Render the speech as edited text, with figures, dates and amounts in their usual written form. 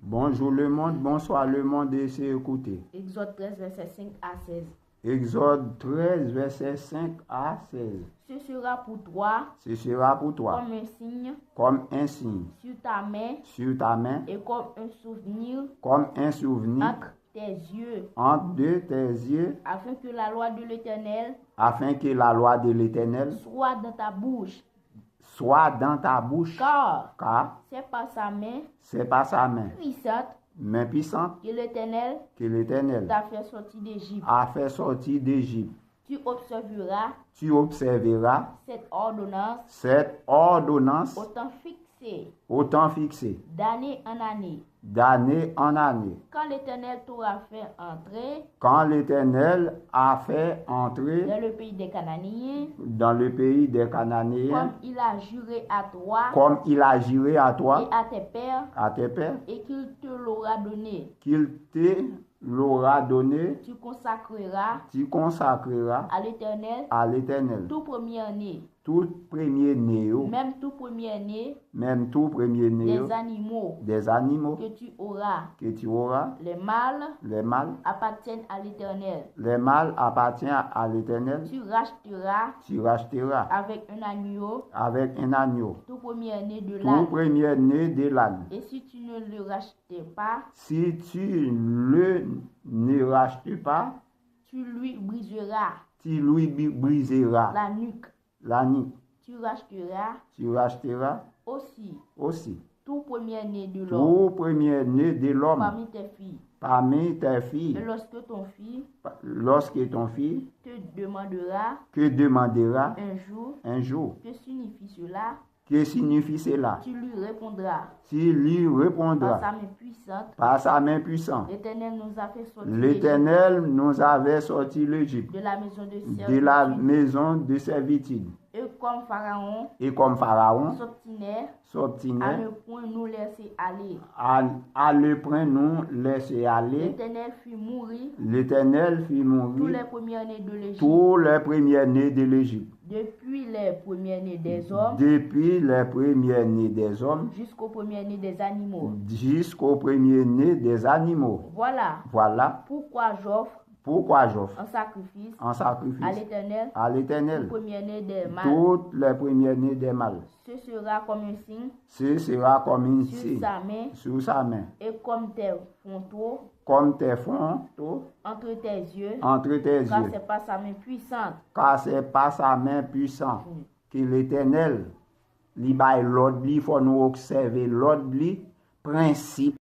Bonjour le monde, bonsoir le monde et c'est écouté. Exode 13, verset 5 à 16. Exode 13, verset 5 à 16. Ce sera pour toi Ce sera pour toi comme un signe sur ta main et comme un souvenir comme un souvenir entre tes yeux, entre tes yeux, afin que la loi de l'Éternel afin que la loi de l'Éternel soit dans ta bouche. soit dans ta bouche. Car c'est par sa main puissante que l'Éternel t'a fait sortir d'Égypte. a fait sortir d'Égypte. Tu observeras cette ordonnance autant fixée d'année en année. Quand l'Éternel t'aura fait entrer Quand l'Éternel a fait entrer dans le pays des Cananéens, Cananéens, comme il a juré à toi comme il a juré à et toi, à tes pères, et qu'il te l'aura donné, qu'il te l'aura donné, tu consacreras à l'Éternel tout premier-né, tout premier-né, même tout premier-né des animaux que tu auras. Les mâles Appartiennent à l'Éternel. appartiennent à l'Éternel. Tu racheteras avec un agneau tout premier-né de l'âne. Et si tu ne le rachetais pas, tu lui briseras la nuque. Tu racheteras aussi tout premier-né de l'homme parmi tes filles. Et Lorsque ton fils te demandera un jour que signifie cela, tu lui répondras par sa main puissante. L'Éternel nous a fait sortir L'Éternel nous avait sorti l'Égypte de la maison de servitude. Et comme Pharaon s'obstinait à ne point nous laisser aller, à le point nous laisser aller, l'Éternel fit mourir tous les premiers-nés de l'Égypte, depuis les premiers-nés des hommes jusqu'aux premiers-nés des animaux. Voilà pourquoi j'offre en sacrifice à l'Éternel toutes les premiers-nés des mâles. Ce sera comme un signe sur sa main et comme tes fronteaux entre tes yeux, car c'est par sa main puissante que l'Éternel il faut nous observer l'autre principe